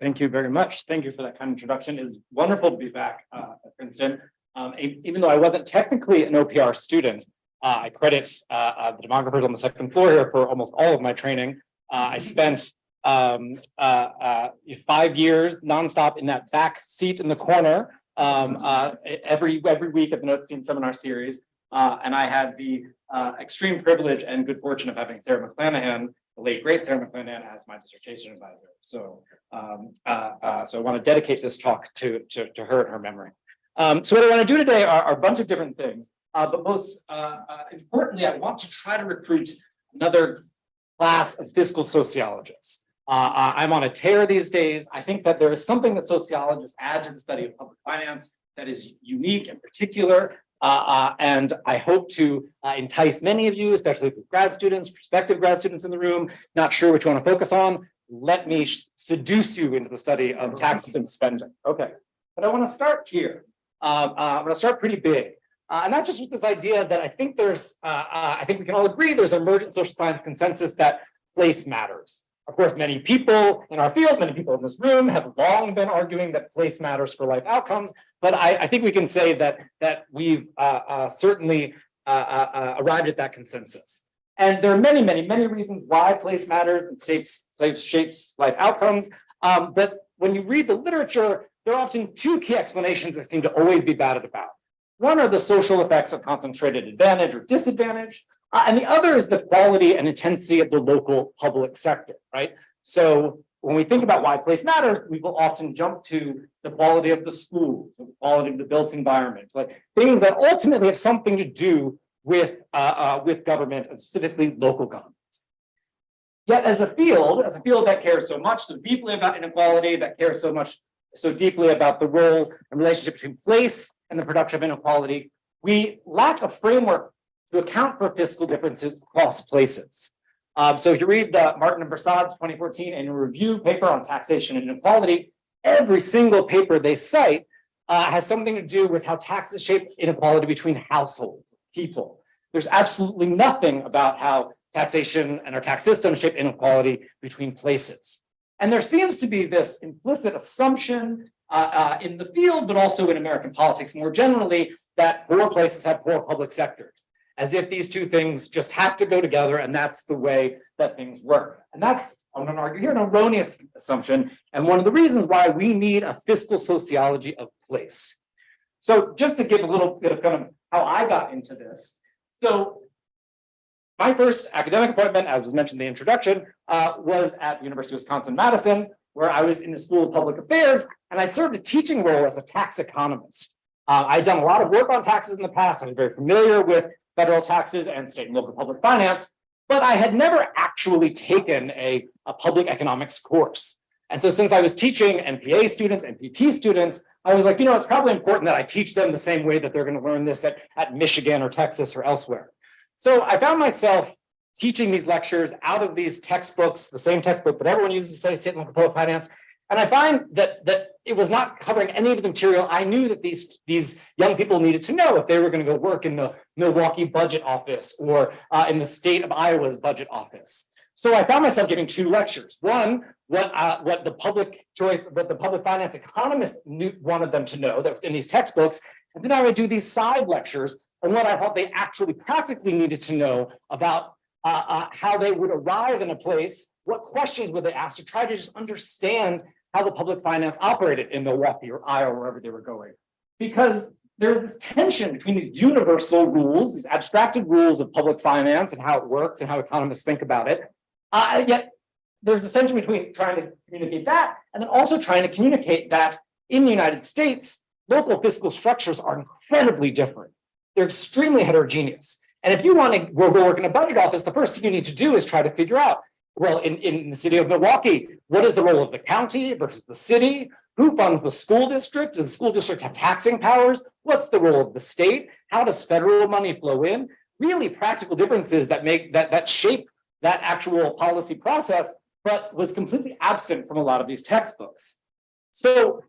Thank you very much. Thank you for that kind introduction. It is wonderful to be back at Princeton. Even though I wasn't technically an OPR student, I credit the demographers on the second floor here for almost all of my training. I spent 5 years nonstop in that back seat in the corner every week at the Notestein seminar series. And I had the extreme privilege and good fortune of having Sarah McClanahan, the late great Sarah McClanahan, as my dissertation advisor. So I want to dedicate this talk to her and her memory. So what I want to do today are a bunch of different things, but most importantly, I want to try to recruit another class of fiscal sociologists. I'm on a tear these days. I think that there is something that sociologists add to the study of public finance that is unique and particular. And I hope to entice many of you, especially grad students, prospective grad students in the room, not sure which you want to focus on. Let me seduce you into the study of taxes and spending. Okay, but I want to start here. I'm going to start pretty big. And not just with this idea that I think I think we can all agree there's emergent social science consensus that place matters. Of course, many people in our field, many people in this room have long been arguing that place matters for life outcomes. But I think we can say that we've certainly arrived at that consensus. And there are many reasons why place matters and shapes life outcomes. But when you read the literature, there are often two key explanations that seem to always be batted about. One are the social effects of concentrated advantage or disadvantage, and the other is the quality and intensity of the local public sector, right? So when we think about why place matters, we will often jump to the quality of the school, the quality of the built environment, like things that ultimately have something to do with government and specifically local governments. Yet as a field that cares so much, so deeply about inequality, that cares so deeply about the role and relationship between place and the production of inequality, we lack a framework to account for fiscal differences across places. So if you read Martin and Persaud's 2014 annual review paper on taxation and inequality, every single paper they cite has something to do with how taxes shape inequality between households, people. There's absolutely nothing about how taxation and our tax system shape inequality between places. And there seems to be this implicit assumption in the field, but also in American politics more generally, that poor places have poor public sectors, as if these two things just have to go together, and that's the way that things work. And that's, I'm going to argue here, an erroneous assumption, and one of the reasons why we need a fiscal sociology of place. So just to give a little bit of kind of how I got into this. So my first academic appointment, as was mentioned in the introduction, was at the University of Wisconsin-Madison, where I was in the School of Public Affairs, and I served a teaching role as a tax economist. I'd done a lot of work on taxes in the past. I was very familiar with federal taxes and state and local public finance, but I had never actually taken a public economics course. And so since I was teaching MPA students and PP students, I was like, it's probably important that I teach them the same way that they're going to learn this at Michigan or Texas or elsewhere. So I found myself teaching these lectures out of these textbooks, the same textbook that everyone uses to study state and local public finance. And I find that it was not covering any of the material I knew that these young people needed to know if they were going to go work in the Milwaukee budget office or in the state of Iowa's budget office. So I found myself giving two lectures. One, what the public finance economists wanted them to know that was in these textbooks. And then I would do these side lectures on what I thought they actually practically needed to know about how they would arrive in a place, what questions would they ask to try to just understand how the public finance operated in Milwaukee or Iowa, wherever they were going. Because there's this tension between these universal rules, these abstracted rules of public finance and how it works and how economists think about it. Yet there's this tension between trying to communicate that and then also trying to communicate that in the United States, local fiscal structures are incredibly different. They're extremely heterogeneous. And if you want to go work in a budget office, the first thing you need to do is try to figure out, well, in the city of Milwaukee, what is the role of the county versus the city? Who funds the school district? Does the school district have taxing powers? What's the role of the state? How does federal money flow in? Really practical differences that shape that actual policy process, but was completely absent from a lot of these textbooks. So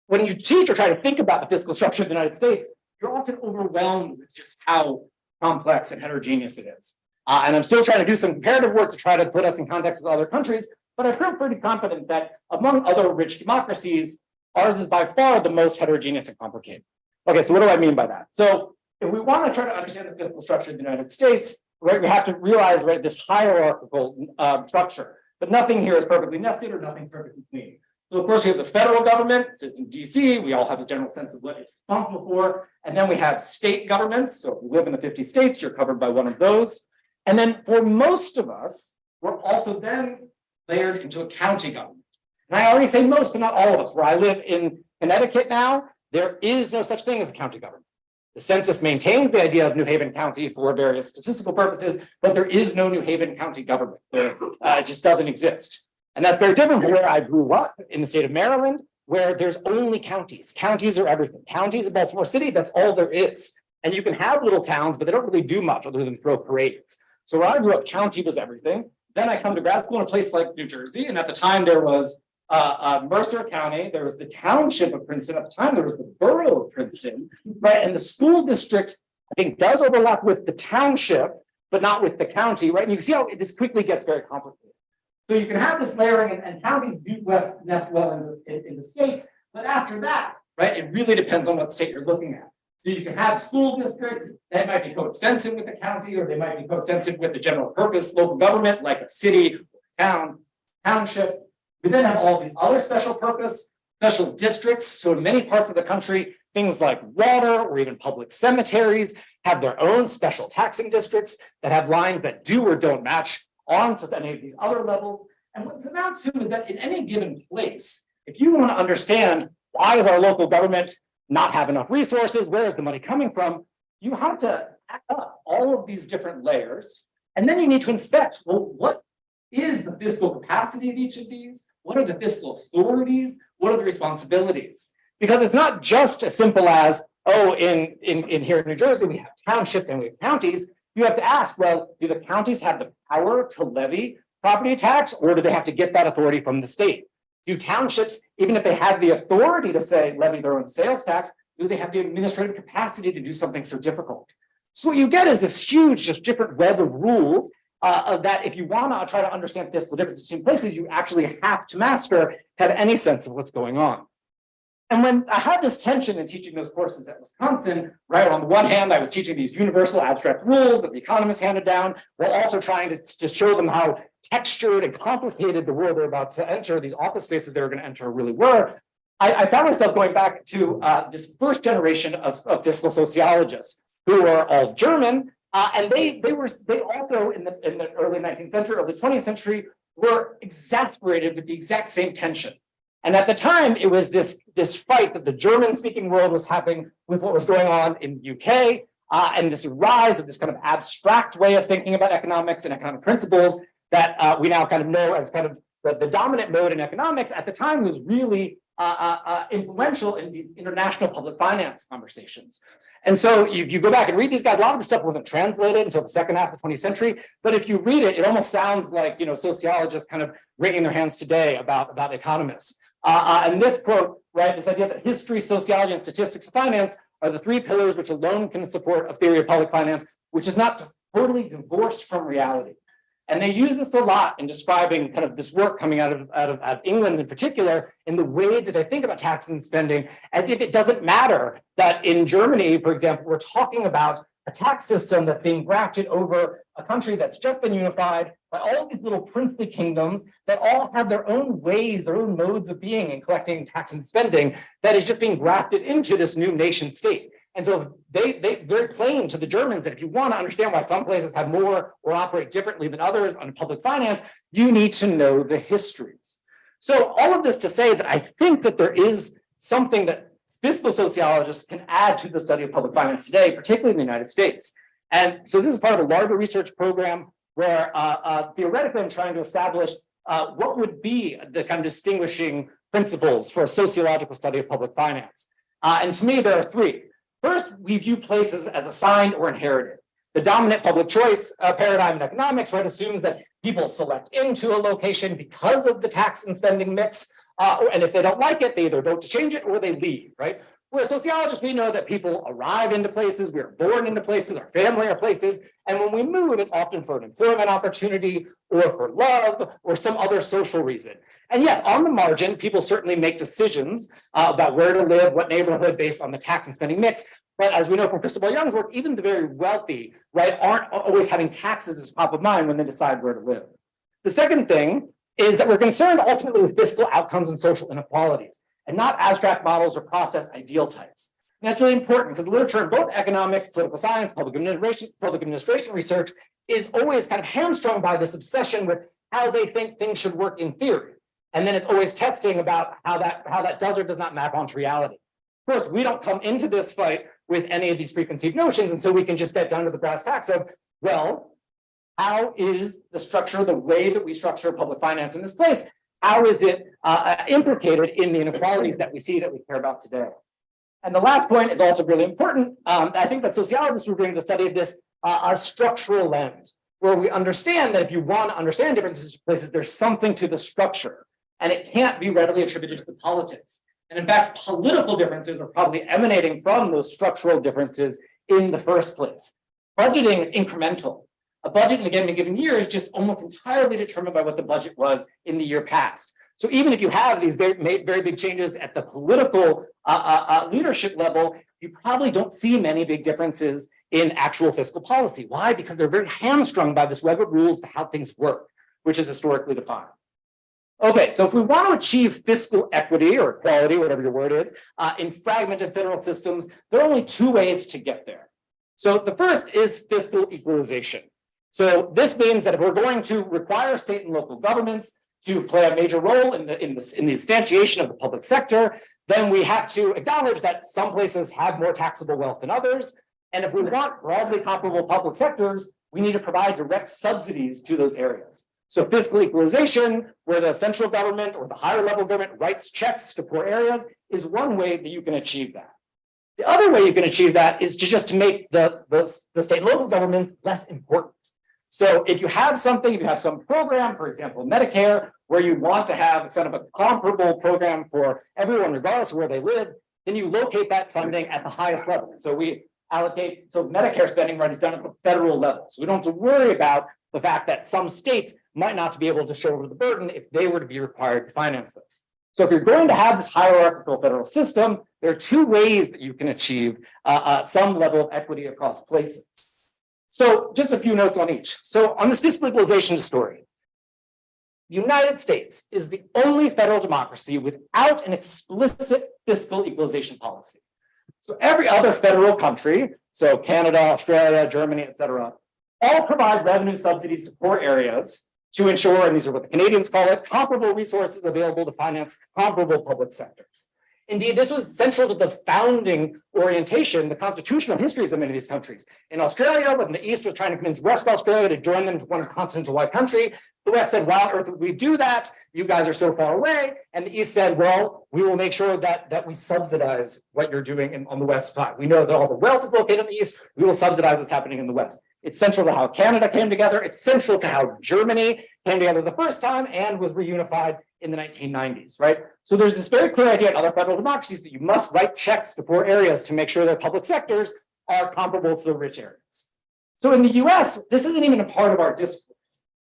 when you teach or try to think about the fiscal structure of the United States, you're often overwhelmed with just how complex and heterogeneous it is. And I'm still trying to do some comparative work to try to put us in context with other countries, but I feel pretty confident that among other rich democracies, ours is by far the most heterogeneous and complicated. Okay, so what do I mean by that? So if we want to try to understand the fiscal structure of the United States, right, we have to realize, right, this hierarchical structure. But nothing here is perfectly nested or nothing perfectly clean. So of course we have the federal government, it sits in DC, we all have a general sense of what it's responsible for. And then we have state governments. So if you live in the 50 states, you're covered by one of those. And then for most of us, we're also then layered into a county government. And I already say most, but not all of us. Where I live in Connecticut now, there is no such thing as a county government. The census maintains the idea of New Haven County for various statistical purposes, but there is no New Haven County government. It just doesn't exist. And that's very different from where I grew up in the state of Maryland, where there's only counties. Counties are everything. Counties in Baltimore City, that's all there is. And you can have little towns, but they don't really do much other than throw parades. So where I grew up, county was everything. Then I come to grad school in a place like New Jersey, and at the time there was Mercer County, there was the township of Princeton, at the time there was the borough of Princeton, right? And the school district, I think, does overlap with the township, but not with the county, right? And you can see how this quickly gets very complicated. So you can have this layering, and counties do nest well in the states, but after that, right, it really depends on what state you're looking at. So you can have school districts that might be coextensive with the county, or they might be coextensive with the general purpose local government, like a city, town, township. We then have all these other special purpose, special districts. So in many parts of the country, things like water or even public cemeteries have their own special taxing districts that have lines that do or don't match onto any of these other levels. And what it's amounts to is that in any given place, if you want to understand why does our local government not have enough resources, where is the money coming from, you have to add up all of these different layers. And then you need to inspect, well, what is the fiscal capacity of each of these? What are the fiscal authorities? What are the responsibilities? Because it's not just as simple as, oh, in here in New Jersey, we have townships and we have counties. You have to ask, well, do the counties have the power to levy property tax, or do they have to get that authority from the state? Do townships, even if they have the authority to say levy their own sales tax, do they have the administrative capacity to do something so difficult? So what you get is this huge, just different web of rules of that if you want to try to understand fiscal differences between places, you actually have to master, have any sense of what's going on. And when I had this tension in teaching those courses at Wisconsin, right, on the one hand, I was teaching these universal abstract rules that the economists handed down, while also trying to show them how textured and complicated the world they're about to enter, these office spaces they were going to enter really were. I found myself going back to this first generation of fiscal sociologists who were all German, and they also in the early 19th century, early 20th century, were exasperated with the exact same tension. And at the time, it was this fight that the German-speaking world was having with what was going on in the UK, and this rise of this kind of abstract way of thinking about economics and economic principles that we now kind of know as kind of the dominant mode in economics. At the time, was really influential in these international public finance conversations. And so you go back and read these guys, a lot of the stuff wasn't translated until the second half of the 20th century, but if you read it, it almost sounds like, sociologists kind of wringing their hands today about economists. And this quote, right, this idea that history, sociology, and statistics of finance are the three pillars which alone can support a theory of public finance, which is not totally divorced from reality. And they use this a lot in describing kind of this work coming out of England in particular, in the way that they think about taxes and spending, as if it doesn't matter that in Germany, for example, we're talking about a tax system that's being grafted over a country that's just been unified by all these little princely kingdoms that all have their own ways, their own modes of being and collecting tax and spending that is just being grafted into this new nation state. And so they very plain to the Germans that if you want to understand why some places have more or operate differently than others on public finance, you need to know the histories. So all of this to say that I think that there is something that fiscal sociologists can add to the study of public finance today, particularly in the United States. And so this is part of a larger research program where theoretically I'm trying to establish what would be the kind of distinguishing principles for a sociological study of public finance. And to me, there are three. First, we view places as assigned or inherited. The dominant public choice paradigm in economics, right, assumes that people select into a location because of the tax and spending mix, and if they don't like it, they either vote to change it or they leave, right? Whereas sociologists, we know that people arrive into places, we are born into places, our family are places, and when we move, it's often for an employment opportunity or for love or some other social reason. And yes, on the margin, people certainly make decisions about where to live, what neighborhood based on the tax and spending mix. But as we know from Cristobal Young's work, even the very wealthy, right, aren't always having taxes as top of mind when they decide where to live. The second thing is that we're concerned ultimately with fiscal outcomes and social inequalities, and not abstract models or process ideal types. And that's really important because literature in both economics, political science, public administration research is always kind of hamstrung by this obsession with how they think things should work in theory. And then it's always testing about how that does or does not map onto reality. Of course, we don't come into this fight with any of these preconceived notions, and so we can just get down to the brass tacks of, well, how is the structure, the way that we structure public finance in this place, how is it implicated in the inequalities that we see that we care about today? And the last point is also really important. I think that sociologists will bring the study of this a structural lens, where we understand that if you want to understand differences in places, there's something to the structure, and it can't be readily attributed to the politics. And in fact, political differences are probably emanating from those structural differences in the first place. Budgeting is incremental. A budget in a given year is just almost entirely determined by what the budget was in the year past. So even if you have these very big changes at the political leadership level, you probably don't see many big differences in actual fiscal policy. Why? Because they're very hamstrung by this web of rules of how things work, which is historically defined. Okay, so if we want to achieve fiscal equity or equality, whatever your word is, in fragmented federal systems, there are only two ways to get there. So the first is fiscal equalization. So this means that if we're going to require state and local governments to play a major role in the instantiation of the public sector, then we have to acknowledge that some places have more taxable wealth than others. And if we want broadly comparable public sectors, we need to provide direct subsidies to those areas. So fiscal equalization, where the central government or the higher level government writes checks to poor areas, is one way that you can achieve that. The other way you can achieve that is to make the state and local governments less important. So if you have something, if you have some program, for example, Medicare, where you want to have sort of a comparable program for everyone, regardless of where they live, then you locate that funding at the highest level. So we allocate, so Medicare spending right is done at the federal level. So we don't have to worry about the fact that some states might not be able to shoulder the burden if they were to be required to finance this. So if you're going to have this hierarchical federal system, there are two ways that you can achieve some level of equity across places. So just a few notes on each. So on this fiscal equalization story, the United States is the only federal democracy without an explicit fiscal equalization policy. So every other federal country, so Canada, Australia, Germany, et cetera, all provide revenue subsidies to poor areas to ensure, and these are what the Canadians call it, comparable resources available to finance comparable public sectors. Indeed, this was central to the founding orientation, the constitutional histories of many of these countries. In Australia, when the East was trying to convince West Australia to join them to one continental-wide country, the West said, why on earth would we do that? You guys are so far away. And the East said, well, we will make sure that we subsidize what you're doing on the West side. We know that all the wealth is located in the East. We will subsidize what's happening in the West. It's central to how Canada came together. It's central to how Germany came together the first time and was reunified in the 1990s, right? So there's this very clear idea in other federal democracies that you must write checks to poor areas to make sure their public sectors are comparable to the rich areas. So in the US, this isn't even a part of our discourse.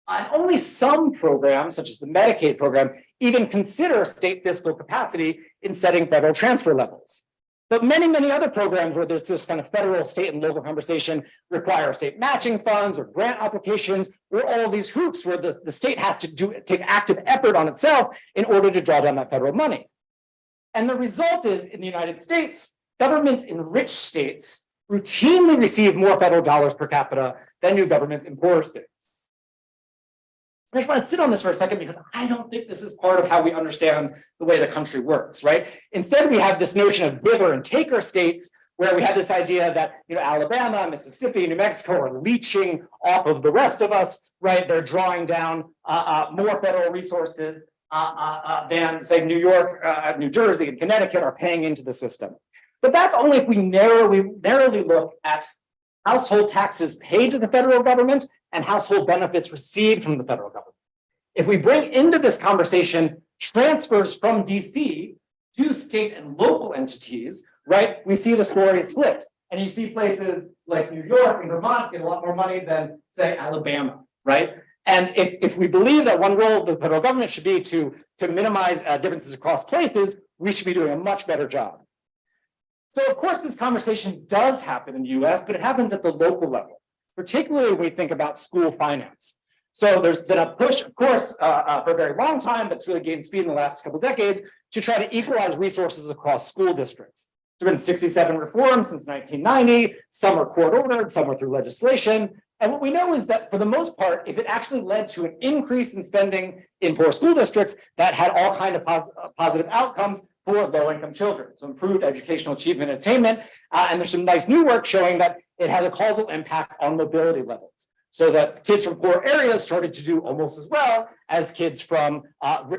And only some programs, such as the Medicaid program, even consider state fiscal capacity in setting federal transfer levels. But many other programs where there's this kind of federal, state, and local conversation require state matching funds or grant applications, or all of these hoops where the state has to take active effort on itself in order to draw down that federal money. And the result is, in the United States, governments in rich states routinely receive more federal dollars per capita than do governments in poorer states. I just want to sit on this for a second because I don't think this is part of how we understand the way the country works, right? Instead, we have this notion of giver and taker states where we have this idea that, Alabama, Mississippi, New Mexico are leeching off of the rest of us, right? They're drawing down more federal resources than, say, New York, New Jersey, and Connecticut are paying into the system. But that's only if we narrowly look at household taxes paid to the federal government and household benefits received from the federal government. If we bring into this conversation transfers from DC to state and local entities, right? We see the story is flipped. And you see places like New York and Vermont get a lot more money than, say, Alabama, right? And if we believe that one role of the federal government should be to minimize differences across places, we should be doing a much better job. So, of course, this conversation does happen in the US, but it happens at the local level, particularly when we think about school finance. So there's been a push, of course, for a very long time, that's really gained speed in the last couple of decades to try to equalize resources across school districts. There have been 67 reforms since 1990. Some are court-ordered, some are through legislation. And what we know is that for the most part, if it actually led to an increase in spending in poor school districts, that had all kinds of positive outcomes for low-income children. So improved educational achievement and attainment. And there's some nice new work showing that it had a causal impact on mobility levels. So that kids from poor areas started to do almost as well as kids from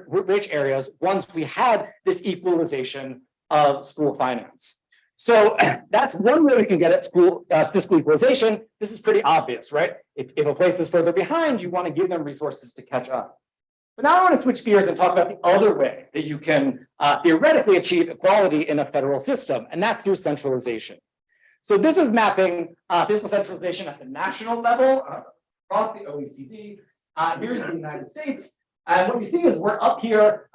rich areas once we had this equalization of school finance. So that's one way we can get at school fiscal equalization. This is pretty obvious, right? If a place is further behind, you want to give them resources to catch up. But now I want to switch gears and talk about the other way that you can theoretically achieve equality in a federal system, and that's through centralization. So this is mapping fiscal centralization at the national level across the OECD. Here's the United States. And what you see is we're up here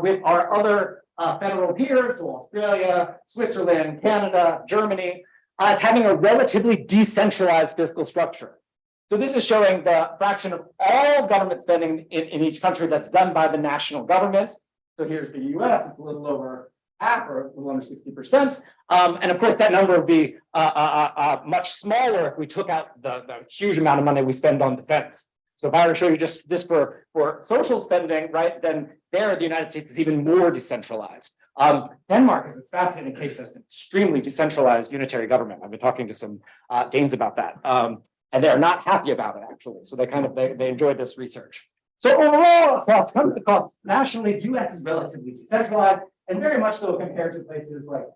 with our other federal peers, so Australia, Switzerland, Canada, Germany. It's having a relatively decentralized fiscal structure. So this is showing the fraction of all government spending in each country that's done by the national government. So here's the US, it's a little over half or a little under 60%. And of course, that number would be much smaller if we took out the huge amount of money we spend on defense. So if I were to show you just this for social spending, right, then there the United States is even more decentralized. Denmark is a fascinating case that's an extremely decentralized unitary government. I've been talking to some Danes about that. And they're not happy about it, actually. So they enjoyed this research. So overall, across nationally, the US is relatively decentralized, and very much so compared to places like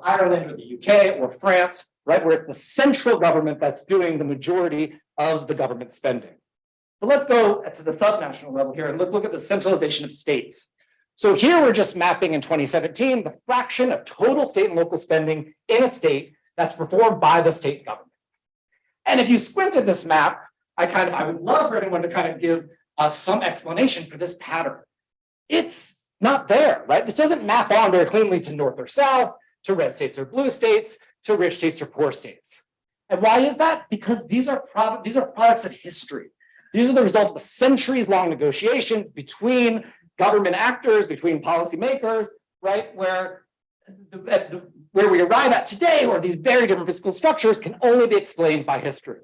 Ireland or the UK or France, right, where it's the central government that's doing the majority of the government spending. But let's go to the subnational level here, and let's look at the centralization of states. So here we're just mapping in 2017 the fraction of total state and local spending in a state that's performed by the state government. And if you squint at this map, I would love for anyone to kind of give some explanation for this pattern. It's not there, right? This doesn't map on very cleanly to north or south, to red states or blue states, to rich states or poor states. And why is that? Because these are products of history. These are the result of centuries-long negotiations between government actors, between policymakers, right? Where we arrive at today, or these very different fiscal structures, can only be explained by history.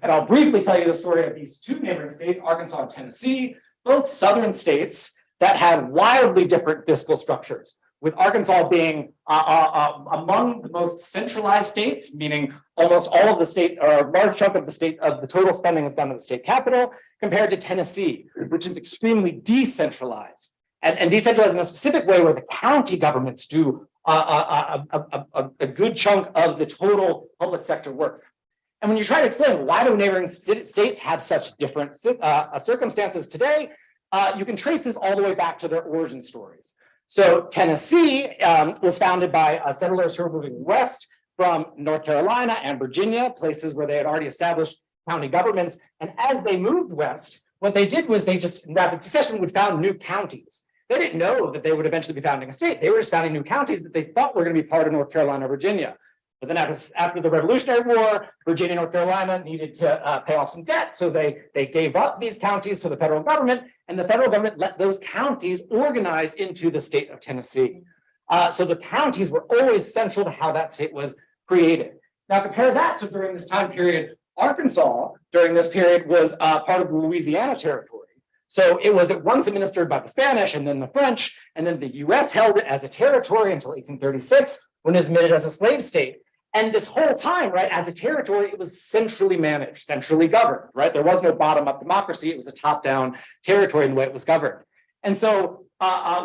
And I'll briefly tell you the story of these two neighboring states, Arkansas and Tennessee, both southern states that have wildly different fiscal structures, with Arkansas being among the most centralized states, meaning almost all of the state, or a large chunk of the state of the total spending is done at the state capital, compared to Tennessee, which is extremely decentralized. And decentralized in a specific way where the county governments do a good chunk of the total public sector work. And when you try to explain why do neighboring states have such different circumstances today, you can trace this all the way back to their origin stories. So Tennessee was founded by settlers who were moving west from North Carolina and Virginia, places where they had already established county governments. And as they moved west, what they did was they just, in rapid succession, would found new counties. They didn't know that they would eventually be founding a state. They were just founding new counties that they thought were going to be part of North Carolina or Virginia. But then after the Revolutionary War, Virginia and North Carolina needed to pay off some debt. So they gave up these counties to the federal government, and the federal government let those counties organize into the state of Tennessee. So the counties were always central to how that state was created. Now compare that to during this time period, Arkansas during this period was part of the Louisiana Territory. So it was at once administered by the Spanish and then the French, and then the US held it as a territory until 1836, when it was admitted as a slave state. And this whole time, right, as a territory, it was centrally managed, centrally governed, right? There was no bottom-up democracy. It was a top-down territory in the way it was governed. And so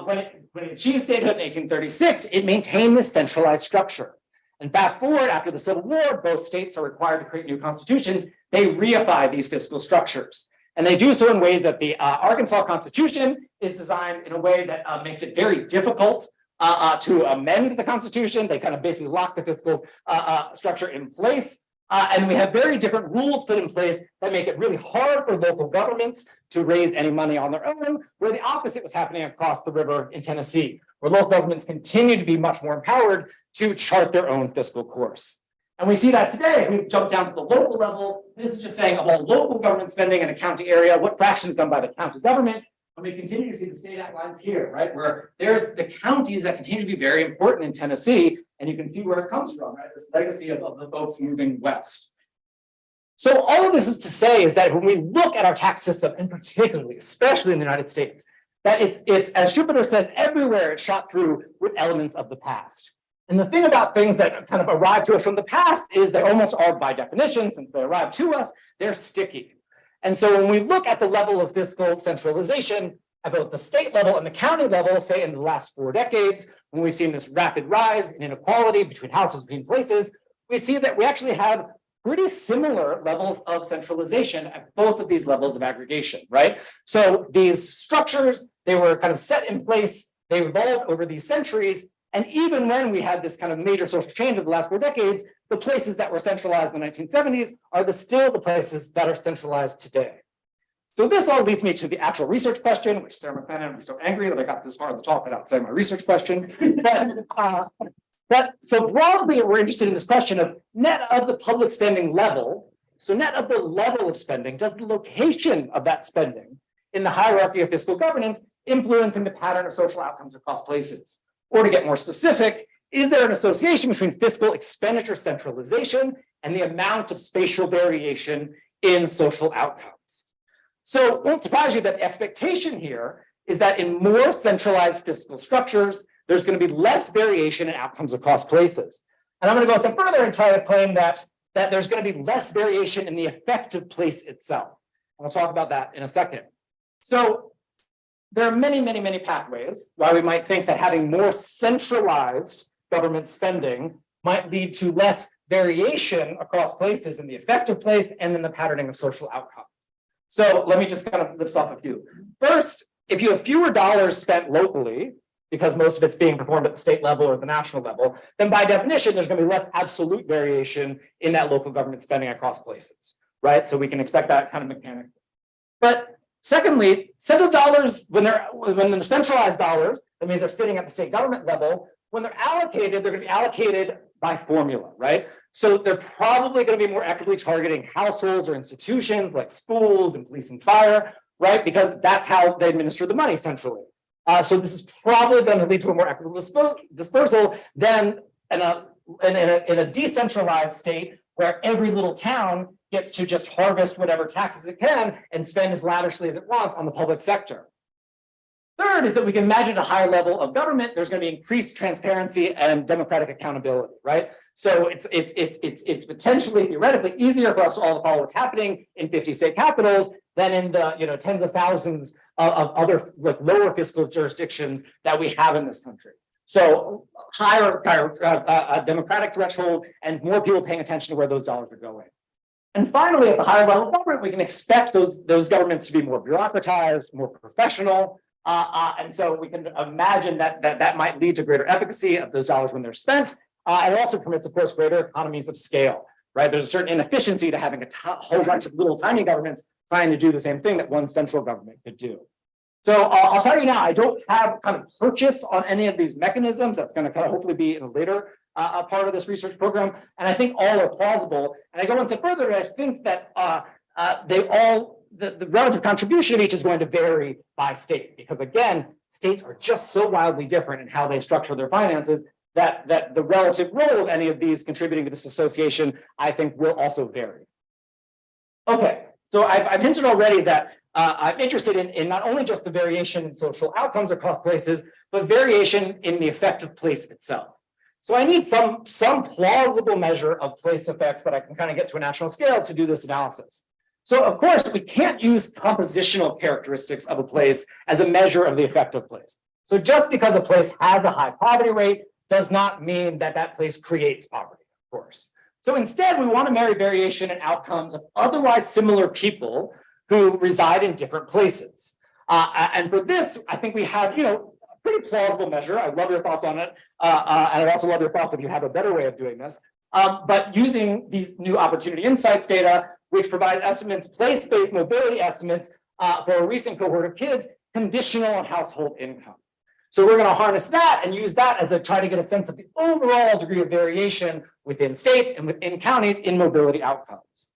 when it achieved statehood in 1836, it maintained this centralized structure. And fast forward, after the Civil War, both states are required to create new constitutions. They reify these fiscal structures. And they do so in ways that the Arkansas Constitution is designed in a way that makes it very difficult to amend the Constitution. They kind of basically lock the fiscal structure in place. And we have very different rules put in place that make it really hard for local governments to raise any money on their own, where the opposite was happening across the river in Tennessee, where local governments continue to be much more empowered to chart their own fiscal course. And we see that today. We jump down to the local level. This is just saying of all local government spending in a county area, what fraction is done by the county government. And we continue to see the state outlines here, right? Where there's the counties that continue to be very important in Tennessee, and you can see where it comes from, right? This legacy of the folks moving west. So all of this is to say is that when we look at our tax system, and particularly, especially in the United States, that it's as Schumpeter says, everywhere it's shot through with elements of the past. And the thing about things that kind of arrive to us from the past is they almost are by definition, since they arrive to us, they're sticky. And so when we look at the level of fiscal centralization at both the state level and the county level, say in the last 4 decades, when we've seen this rapid rise in inequality between houses, between places, we see that we actually have pretty similar levels of centralization at both of these levels of aggregation, right? So these structures, they were kind of set in place, they evolved over these centuries, and even when we had this kind of major social change of the last 4 decades, the places that were centralized in the 1970s are still the places that are centralized today. So this all leads me to the actual research question, which Sarah McLennan was so angry that I got this far in the talk without saying my research question. So broadly, we're interested in this question of net of the public spending level. So net of the level of spending, does the location of that spending in the hierarchy of fiscal governance influencing the pattern of social outcomes across places? Or to get more specific, is there an association between fiscal expenditure centralization and the amount of spatial variation in social outcomes? So it won't surprise you that the expectation here is that in more centralized fiscal structures, there's going to be less variation in outcomes across places. And I'm going to go a step further and try to claim that there's going to be less variation in the effective place itself. And we'll talk about that in a second. So there are many, many, many pathways why we might think that having more centralized government spending might lead to less variation across places in the effective place and in the patterning of social outcomes. So let me just kind of list off a few. First, if you have fewer dollars spent locally, because most of it's being performed at the state level or the national level, then by definition, there's going to be less absolute variation in that local government spending across places, right? So we can expect that kind of mechanically. But secondly, central dollars, when they're centralized dollars, that means they're sitting at the state government level. When they're allocated, they're going to be allocated by formula, right? So they're probably going to be more equitably targeting households or institutions like schools and police and fire, right? Because that's how they administer the money centrally. So this is probably going to lead to a more equitable dispersal than in a decentralized state where every little town gets to just harvest whatever taxes it can and spend as lavishly as it wants on the public sector. Third is that we can imagine a higher level of government. There's going to be increased transparency and democratic accountability, right? So it's potentially theoretically easier for us all to follow what's happening in 50 state capitals than in the tens of thousands of other like lower fiscal jurisdictions that we have in this country. So higher democratic threshold and more people paying attention to where those dollars are going. And finally, at the higher level of government, we can expect those governments to be more bureaucratized, more professional. And so we can imagine that might lead to greater efficacy of those dollars when they're spent. And it also permits, of course, greater economies of scale, right? There's a certain inefficiency to having a whole bunch of little tiny governments trying to do the same thing that one central government could do. So I'll tell you now, I don't have kind of purchase on any of these mechanisms. That's going to kind of hopefully be in a later part of this research program. And I think all are plausible. And I go one step further, I think that the relative contribution of each is going to vary by state, because again, states are just so wildly different in how they structure their finances that the relative role of any of these contributing to this association, I think, will also vary. Okay, so I've hinted already that I'm interested in not only just the variation in social outcomes across places, but variation in the effective place itself. So I need some plausible measure of place effects that I can kind of get to a national scale to do this analysis. So of course, we can't use compositional characteristics of a place as a measure of the effective place. So just because a place has a high poverty rate does not mean that that place creates poverty, of course. So instead, we want to marry variation in outcomes of otherwise similar people who reside in different places. And for this, I think we have, pretty plausible measure. I love your thoughts on it. And I'd also love your thoughts if you have a better way of doing this. But using these new opportunity insights data, which provide estimates, place-based mobility estimates for a recent cohort of kids, conditional on household income. So we're going to harness that and use that as a try to get a sense of the overall degree of variation within states and within counties in mobility outcomes.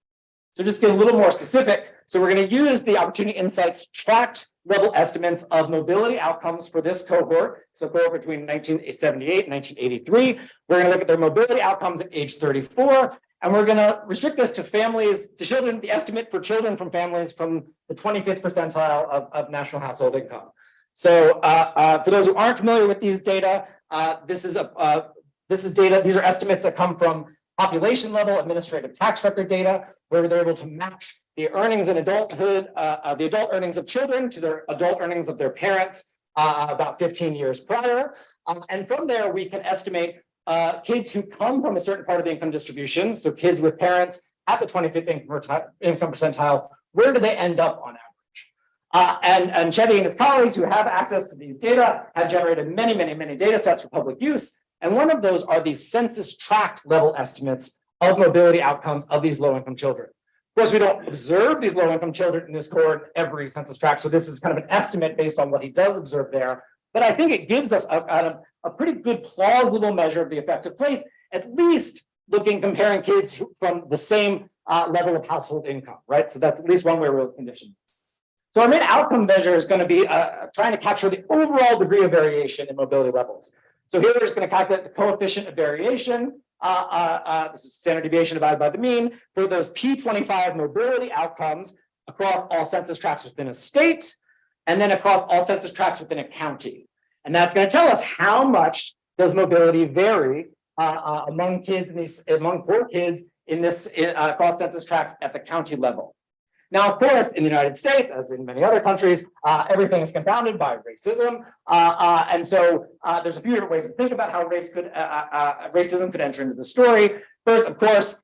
So just get a little more specific. So we're going to use the Opportunity Insights tracked level estimates of mobility outcomes for this cohort. So cohort between 1978 and 1983. We're going to look at their mobility outcomes at age 34. And we're going to restrict this to families, to children, the estimate for children from families from the 25th percentile of national household income. So for those who aren't familiar with these data, this is data, these are estimates that come from population level administrative tax record data, where they're able to match the earnings in adulthood, the adult earnings of children to their adult earnings of their parents about 15 years prior. And from there, we can estimate kids who come from a certain part of the income distribution, so kids with parents at the 25th income percentile, where do they end up on average? And Chevy and his colleagues who have access to these data have generated many data sets for public use. And one of those are these census tract level estimates of mobility outcomes of these low-income children. Of course, we don't observe these low-income children in this cohort every census tract, so this is kind of an estimate based on what he does observe there. But I think it gives us a pretty good plausible measure of the effective place, at least comparing kids from the same level of household income, right? So that's at least one way we're conditioned. So our main outcome measure is going to be trying to capture the overall degree of variation in mobility levels. So here we're just going to calculate the coefficient of variation. This is standard deviation divided by the mean for those P25 mobility outcomes across all census tracts within a state, and then across all census tracts within a county. And that's going to tell us how much does mobility vary among kids among poor kids in this across census tracts at the county level. Now, of course, in the United States, as in many other countries, everything is confounded by racism. And so there's a few different ways to think about how racism could enter into the story. First, of course,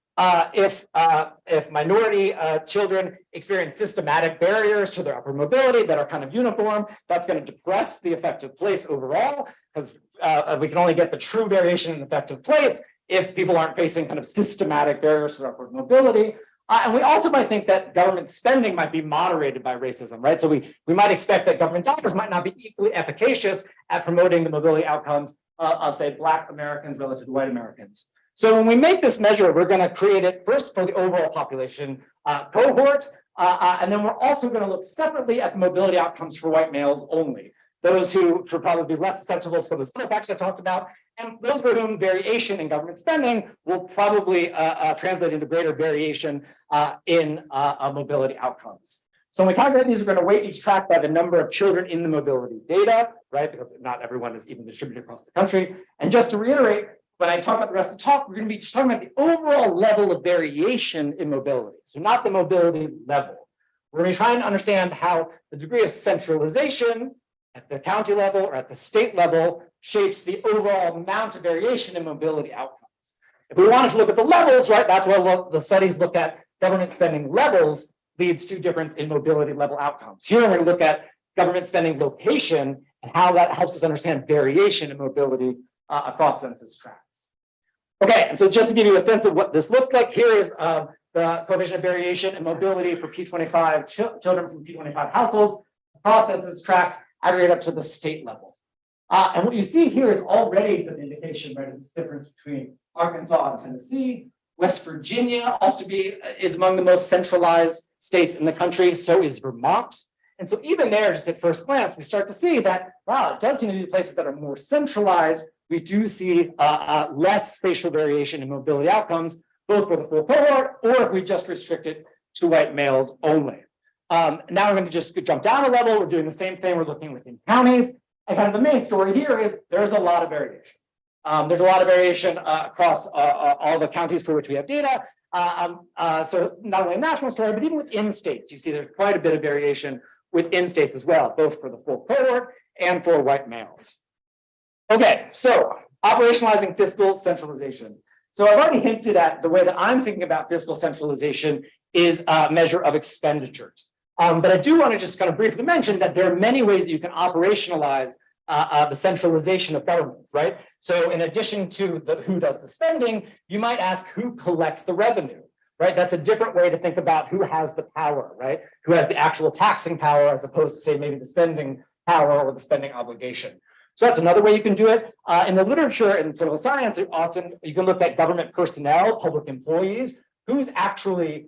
if minority children experience systematic barriers to their upward mobility that are kind of uniform, that's going to depress the effective place overall, because we can only get the true variation in effective place if people aren't facing kind of systematic barriers to upward mobility. And we also might think that government spending might be moderated by racism, right? So we might expect that government dollars might not be equally efficacious at promoting the mobility outcomes of, say, Black Americans relative to white Americans. So when we make this measure, we're going to create it first for the overall population cohort, and then we're also going to look separately at the mobility outcomes for white males only. Those who should probably be less susceptible to some of the other factors I talked about, and those for whom variation in government spending will probably translate into greater variation in mobility outcomes. So when we calculate these, we're going to weight each tract by the number of children in the mobility data, right? Because not everyone is even distributed across the country. And just to reiterate, when I talk about the rest of the talk, we're going to be just talking about the overall level of variation in mobility. So not the mobility level. We're going to be trying to understand how the degree of centralization at the county level or at the state level shapes the overall amount of variation in mobility outcomes. If we wanted to look at the levels, right, that's where the studies look at government spending levels leads to difference in mobility level outcomes. Here, we're going to look at government spending location and how that helps us understand variation in mobility across census tracts. Okay, and so just to give you a sense of what this looks like, here is the coefficient of variation in mobility for P25 children from P25 households across census tracts, aggregate up to the state level. And what you see here is already some indication, right, of this difference between Arkansas and Tennessee. West Virginia also is among the most centralized states in the country, so is Vermont. And so even there, just at first glance, we start to see that, wow, it does seem to be places that are more centralized. We do see less spatial variation in mobility outcomes, both for the full cohort or if we just restrict it to white males only. Now we're going to just jump down a level. We're doing the same thing. We're looking within counties. And kind of the main story here is there's a lot of variation. There's a lot of variation across all the counties for which we have data. So not only a national story, but even within states, you see there's quite a bit of variation within states as well, both for the full cohort and for white males. Okay, so operationalizing fiscal centralization. So I've already hinted at the way that I'm thinking about fiscal centralization is a measure of expenditures. But I do want to just kind of briefly mention that there are many ways that you can operationalize the centralization of government, right? So in addition to who does the spending, you might ask who collects the revenue, right? That's a different way to think about who has the power, right? Who has the actual taxing power as opposed to, say, maybe the spending power or the spending obligation. So that's another way you can do it. In the literature in political science, often you can look at government personnel, public employees, who's actually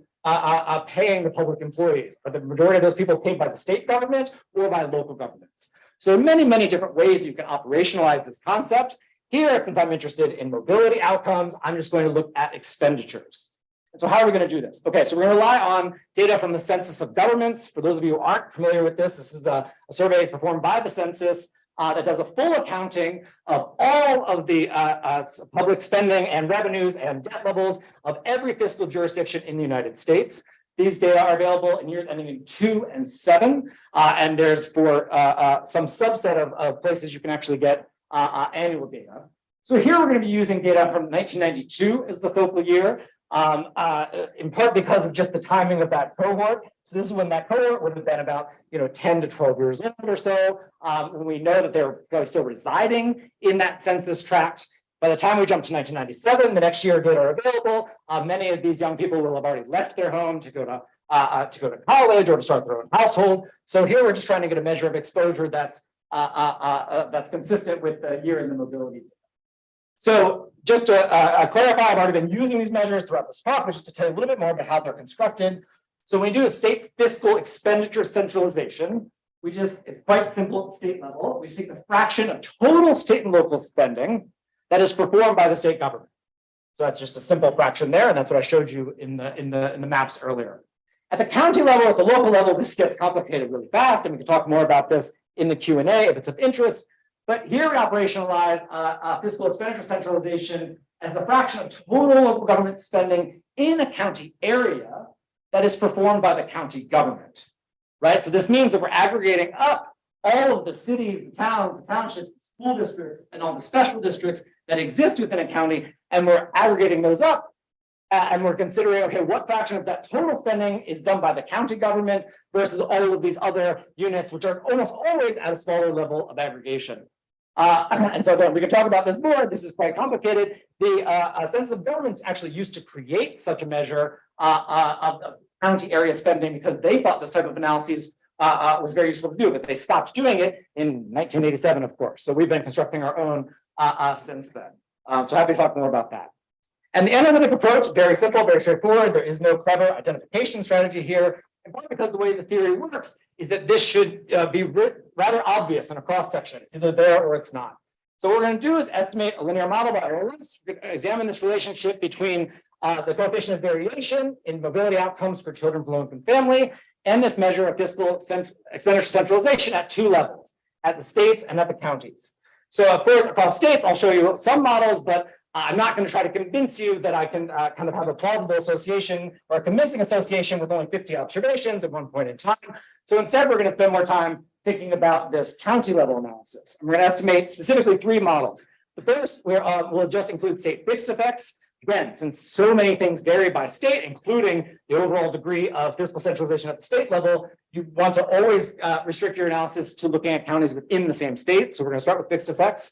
paying the public employees. Are the majority of those people paid by the state government or by local governments? So there are many, many different ways that you can operationalize this concept. Here, since I'm interested in mobility outcomes, I'm just going to look at expenditures. And so how are we going to do this? Okay, so we're going to rely on data from the Census of Governments. For those of you who aren't familiar with this, this is a survey performed by the census that does a full accounting of all of the public spending and revenues and debt levels of every fiscal jurisdiction in the United States. These data are available in years ending in 2 and 7, and there's for some subset of places you can actually get annual data. So here we're going to be using data from 1992 as the focal year, in part because of just the timing of that cohort. So this is when that cohort would have been about 10 to 12 years old or so. When we know that they're probably still residing in that census tract. By the time we jump to 1997, the next year data are available. Many of these young people will have already left their home to go to college or to start their own household. So here we're just trying to get a measure of exposure that's consistent with the year in the mobility. So just to clarify, I've already been using these measures throughout this talk, but just to tell you a little bit more about how they're constructed. So when we do a state fiscal expenditure centralization, it's quite simple at state level. We take the fraction of total state and local spending that is performed by the state government. So that's just a simple fraction there, and that's what I showed you in the maps earlier. At the county level, at the local level, this gets complicated really fast, and we can talk more about this in the Q&A if it's of interest. But here we operationalize fiscal expenditure centralization as the fraction of total local government spending in a county area that is performed by the county government, right? So this means that we're aggregating up all of the cities, the towns, the townships, the school districts, and all the special districts that exist within a county, and we're aggregating those up, and we're considering, okay, what fraction of that total spending is done by the county government versus all of these other units, which are almost always at a smaller level of aggregation. And so again, we can talk about this more. This is quite complicated. The Census of Governments actually used to create such a measure of county area spending because they thought this type of analysis was very useful to do, but they stopped doing it in 1987, of course. So we've been constructing our own since then. So happy to talk more about that. And the analytic approach, very simple, very straightforward. There is no clever identification strategy here. And partly because the way the theory works is that this should be rather obvious in a cross section. It's either there or it's not. So what we're going to do is estimate a linear model by errors. We're going to examine this relationship between the coefficient of variation in mobility outcomes for children from low-income family and this measure of fiscal expenditure centralization at 2 levels, at the states and at the counties. So of course, across states, I'll show you some models, but I'm not going to try to convince you that I can kind of have a plausible association or a convincing association with only 50 observations at one point in time. So instead, we're going to spend more time thinking about this county level analysis. And we're going to estimate specifically 3 models. The first will just include state fixed effects. Again, since so many things vary by state, including the overall degree of fiscal centralization at the state level, you want to always restrict your analysis to looking at counties within the same state. So we're going to start with fixed effects.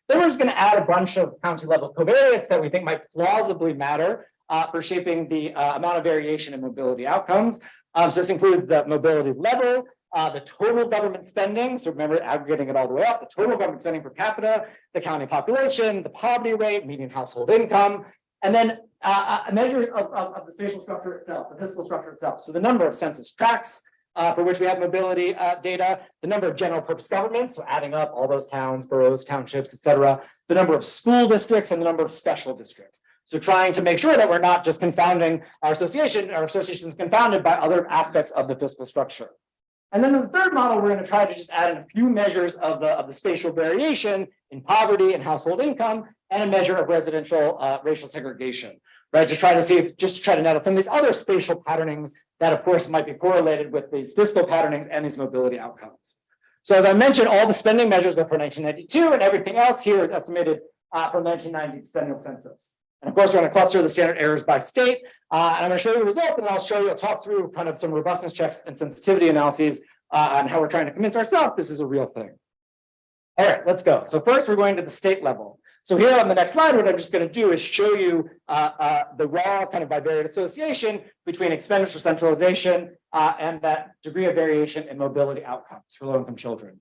Then we're just going to add a bunch of county level covariates that we think might plausibly matter for shaping the amount of variation in mobility outcomes. So this includes the mobility level, the total government spending. So remember, aggregating it all the way up, the total government spending per capita, the county population, the poverty rate, median household income, and then measures of the spatial structure itself, the fiscal structure itself. So the number of census tracts, for which we have mobility data, the number of general purpose governments, so adding up all those towns, boroughs, townships, et cetera, the number of school districts and the number of special districts. So trying to make sure that we're not just confounding our association is confounded by other aspects of the fiscal structure. And then in the third model, we're going to try to just add in a few measures of the spatial variation in poverty and household income and a measure of residential racial segregation, right? To try to see if, just to try to net out some of these other spatial patternings that, of course, might be correlated with these fiscal patternings and these mobility outcomes. So as I mentioned, all the spending measures are for 1992, and everything else here is estimated from 1990 decennial census. And of course, we're going to cluster the standard errors by state. And I'm going to show you the result, and I'll talk through kind of some robustness checks and sensitivity analyses on how we're trying to convince ourselves this is a real thing. All right, let's go. So first we're going to the state level. So here on the next slide, what I'm just going to do is show you the raw kind of bivariate association between expenditure centralization and that degree of variation in mobility outcomes for low-income children.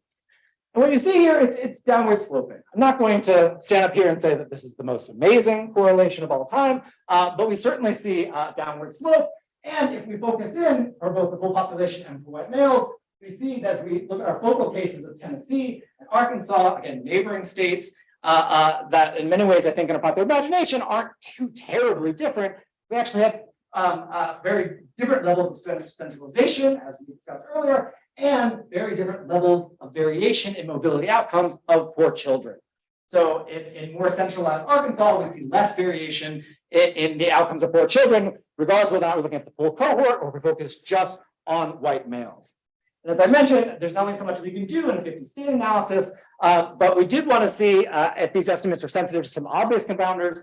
And what you see here, it's downward sloping. I'm not going to stand up here and say that this is the most amazing correlation of all time, but we certainly see a downward slope. And if we focus in for both the full population and for white males, we see that we look at our focal cases of Tennessee and Arkansas, again, neighboring states, that in many ways, I think in a popular imagination, aren't too terribly different. We actually have very different levels of centralization, as we discussed earlier, and very different levels of variation in mobility outcomes of poor children. So in more centralized Arkansas, we see less variation in the outcomes of poor children, regardless of whether or not we're looking at the full cohort or if we focus just on white males. And as I mentioned, there's not only so much we can do in a 50-state analysis, but we did want to see if these estimates are sensitive to some obvious confounders,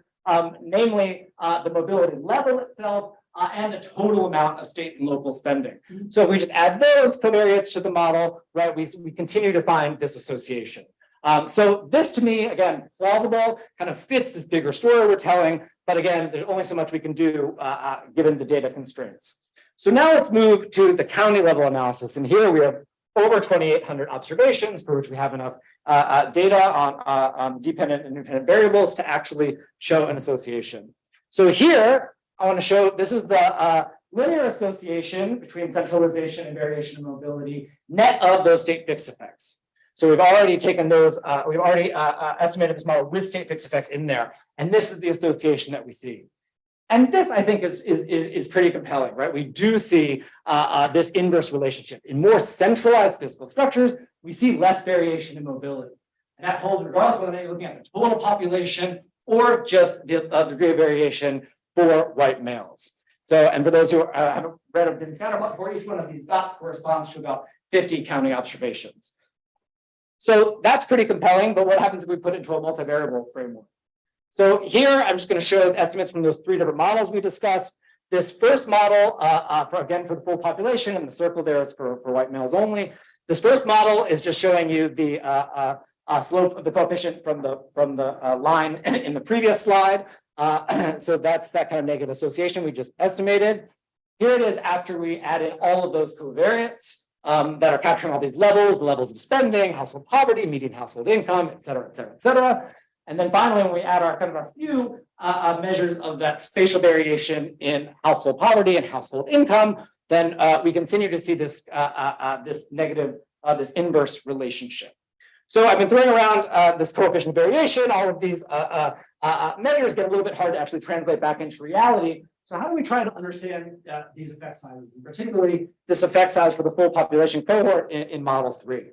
namely the mobility level itself and the total amount of state and local spending. So if we just add those covariates to the model, right, we continue to find this association. So this to me, again, plausible, kind of fits this bigger story we're telling, but again, there's only so much we can do given the data constraints. So now let's move to the county level analysis. And here we have over 2,800 observations for which we have enough data on dependent and independent variables to actually show an association. So here, I want to show, this is the linear association between centralization and variation in mobility, net of those state fixed effects. So we've already taken those, we've already estimated this model with state fixed effects in there. And this is the association that we see. And this, I think, is pretty compelling, right? We do see this inverse relationship. In more centralized fiscal structures, we see less variation in mobility. And that holds regardless of whether you're looking at the total population or just the degree of variation for white males. So, and for those who haven't read or been scattered before, each one of these dots corresponds to about 50 county observations. So that's pretty compelling, but what happens if we put it into a multivariable framework? So here, I'm just going to show estimates from those three different models we discussed. This first model, for the full population, and the circle there is for white males only. This first model is just showing you the slope of the coefficient from the line in the previous slide. So that's that kind of negative association we just estimated. Here it is after we added all of those covariates that are capturing all these levels, the levels of spending, household poverty, median household income, et cetera, et cetera, et cetera. And then finally, when we add our kind of our few measures of that spatial variation in household poverty and household income, then we continue to see this this negative, this inverse relationship. So I've been throwing around this coefficient of variation. All of these measures get a little bit hard to actually translate back into reality. So how do we try to understand these effect sizes, and particularly this effect size for the full population cohort in Model 3?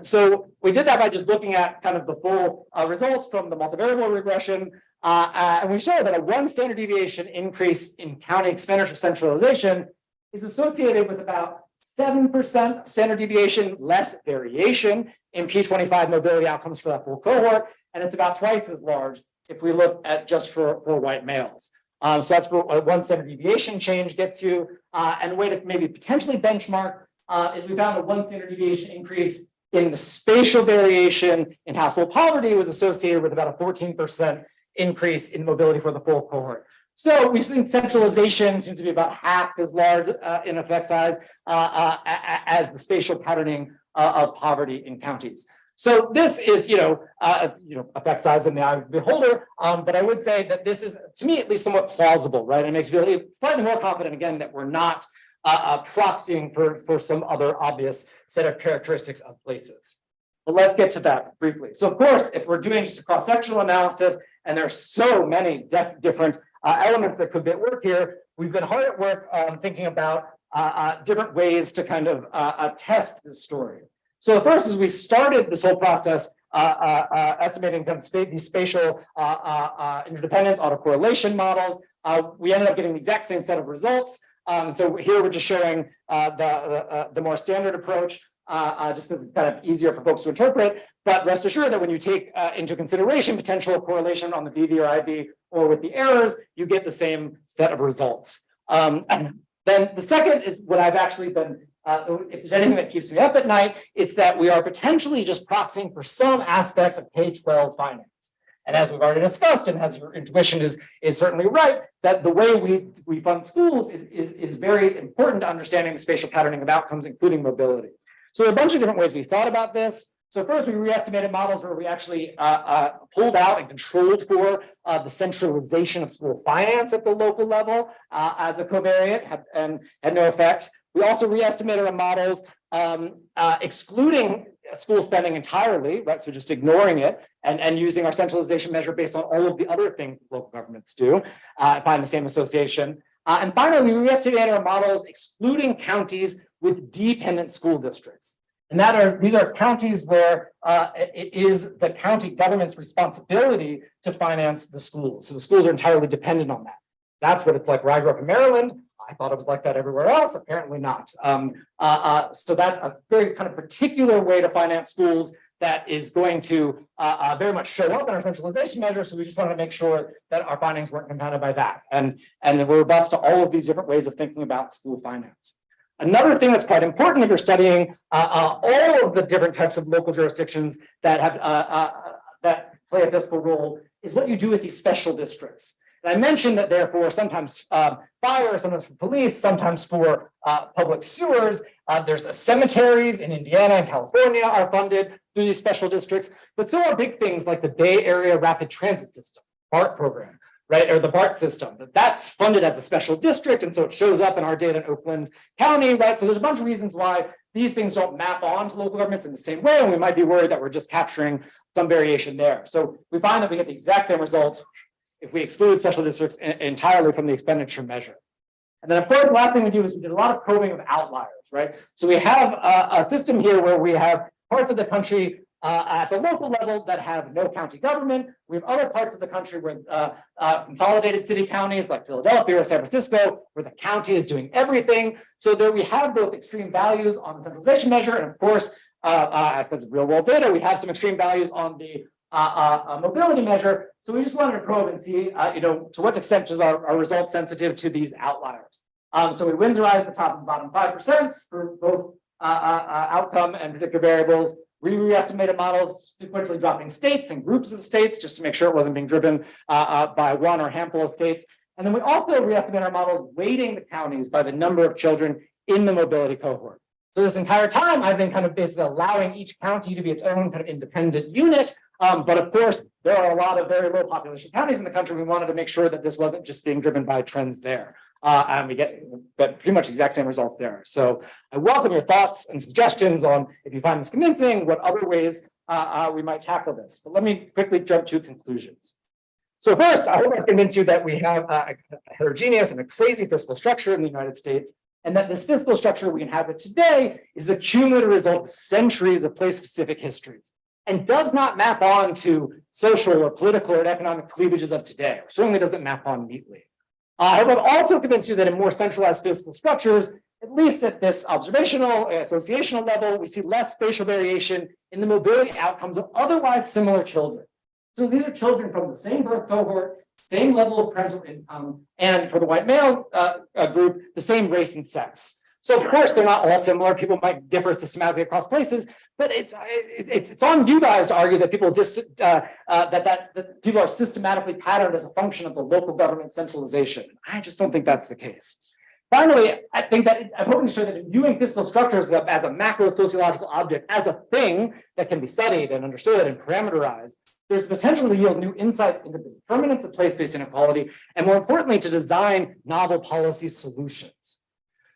So we did that by just looking at kind of the full results from the multivariable regression. And we show that a 1 standard deviation increase in county expenditure centralization is associated with about 7% standard deviation less variation in P25 mobility outcomes for that full cohort. And it's about twice as large if we look at just for white males. So that's for what 1 standard deviation change gets you. And a way to maybe potentially benchmark is we found a 1 standard deviation increase in the spatial variation in household poverty was associated with about a 14% increase in mobility for the full cohort. So we've seen centralization seems to be about half as large in effect size as the spatial patterning of poverty in counties. So this is, effect size in the eye of the beholder. But I would say that this is, to me, at least somewhat plausible, right? It makes me feel slightly more confident, again, that we're not proxying for some other obvious set of characteristics of places. But let's get to that briefly. So of course, if we're doing just a cross-sectional analysis, and there's so many different elements that could be at work here, we've been hard at work thinking about different ways to kind of test this story. So the first is we started this whole process estimating these spatial interdependence autocorrelation models. We ended up getting the exact same set of results. So here we're just showing the more standard approach, just because it's kind of easier for folks to interpret. But rest assured that when you take into consideration potential correlation on the DV or IB or with the errors, you get the same set of results. And then the second is what I've actually been if there's anything that keeps me up at night, it's that we are potentially just proxying for some aspect of K-12 finance. And as we've already discussed, and as your intuition is certainly right, that the way we fund schools is very important to understanding the spatial patterning of outcomes, including mobility. So there are a bunch of different ways we thought about this. So first, we re-estimated models where we actually pulled out and controlled for the centralization of school finance at the local level as a covariate and had no effect. We also re-estimated our models excluding school spending entirely, right? So just ignoring it and using our centralization measure based on all of the other things that local governments do, find the same association. And finally, we re-estimated our models excluding counties with dependent school districts. And these are counties where it is the county government's responsibility to finance the schools. So the schools are entirely dependent on that. That's what it's like where I grew up in Maryland. I thought it was like that everywhere else, apparently not. So that's a very kind of particular way to finance schools that is going to very much show up in our centralization measure. So we just wanted to make sure that our findings weren't compounded by that. And that we're robust to all of these different ways of thinking about school finance. Another thing that's quite important if you're studying all of the different types of local jurisdictions that have that play a fiscal role is what you do with these special districts. And I mentioned that therefore sometimes fire, sometimes for police, sometimes for public sewers. There's cemeteries in Indiana and California are funded through these special districts, but so are big things like the Bay Area Rapid Transit System, BART program, right, or the BART system. That's funded as a special district, and so it shows up in our data in Oakland County, right? So there's a bunch of reasons why these things don't map on to local governments in the same way, and we might be worried that we're just capturing some variation there. So we find that we get the exact same results if we exclude special districts entirely from the expenditure measure. And then, of course, the last thing we do is we did a lot of probing of outliers, right? So we have a system here where we have parts of the country at the local level that have no county government. We have other parts of the country where consolidated city counties like Philadelphia or San Francisco, where the county is doing everything. So there we have both extreme values on the centralization measure, and of course, because of real world data, we have some extreme values on the mobility measure. So we just wanted to probe and see, to what extent is our results sensitive to these outliers. So we Winsorized the top and bottom 5% for both outcome and predictor variables. We re-estimated models sequentially dropping states and groups of states just to make sure it wasn't being driven by one or handful of states. And then we also re-estimated our models weighting the counties by the number of children in the mobility cohort. So this entire time, I've been kind of basically allowing each county to be its own kind of independent unit. But of course, there are a lot of very low population counties in the country. We wanted to make sure that this wasn't just being driven by trends there. And we get pretty much the exact same results there. So I welcome your thoughts and suggestions on, if you find this convincing, what other ways we might tackle this. But let me quickly jump to conclusions. So first, I hope I've convinced you that we have a heterogeneous and a crazy fiscal structure in the United States, and that this fiscal structure we inhabit today is the cumulative result of centuries of place-specific histories, and does not map on to social or political or economic cleavages of today, or certainly doesn't map on neatly. I hope I've also convinced you that in more centralized fiscal structures, at least at this observational, associational level, we see less spatial variation in the mobility outcomes of otherwise similar children. So these are children from the same birth cohort, same level of parental income, and for the white male group, the same race and sex. So of course, they're not all similar. People might differ systematically across places, but it's on you guys to argue that people that people are systematically patterned as a function of the local government centralization. I just don't think that's the case. Finally, I think that I'm hoping to show that viewing fiscal structures as a macro sociological object, as a thing that can be studied and understood and parameterized, there's the potential to yield new insights into the determinants of place-based inequality, and more importantly, to design novel policy solutions.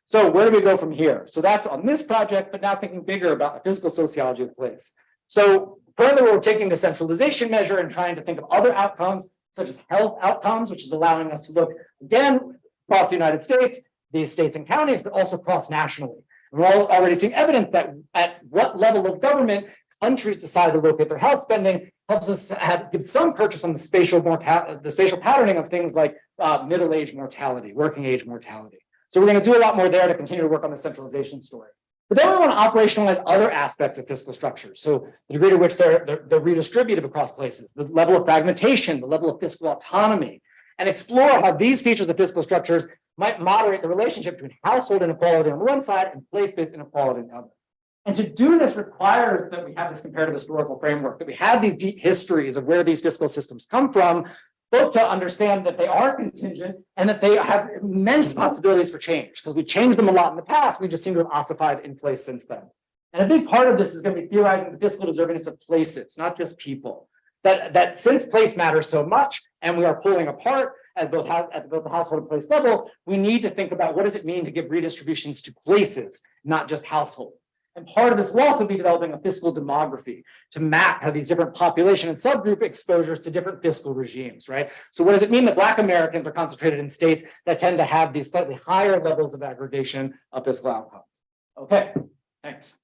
So where do we go from here? So that's on this project, but now thinking bigger about the physical sociology of place. So currently we're taking the centralization measure and trying to think of other outcomes, such as health outcomes, which is allowing us to look again across the United States, these states and counties, but also cross-nationally. We're already seeing evidence that at what level of government countries decide to locate their health spending helps us give some purchase on the spatial patterning of things like middle-age mortality, working age mortality. So we're going to do a lot more there to continue to work on the centralization story. But then we want to operationalize other aspects of fiscal structures. So the degree to which they're redistributed across places, the level of fragmentation, the level of fiscal autonomy, and explore how these features of fiscal structures might moderate the relationship between household inequality on the one side and place-based inequality on the other. And to do this requires that we have this comparative historical framework, that we have these deep histories of where these fiscal systems come from, both to understand that they are contingent and that they have immense possibilities for change, because we changed them a lot in the past. We just seem to have ossified in place since then. And a big part of this is going to be theorizing the fiscal deservingness of places, not just people. That since place matters so much and we are pulling apart at both the household and place level, we need to think about what does it mean to give redistributions to places, not just household. And part of this will also be developing a fiscal demography to map how these different population and subgroup exposures to different fiscal regimes, right? So what does it mean that Black Americans are concentrated in states that tend to have these slightly higher levels of aggregation of fiscal outcomes? Okay, thanks.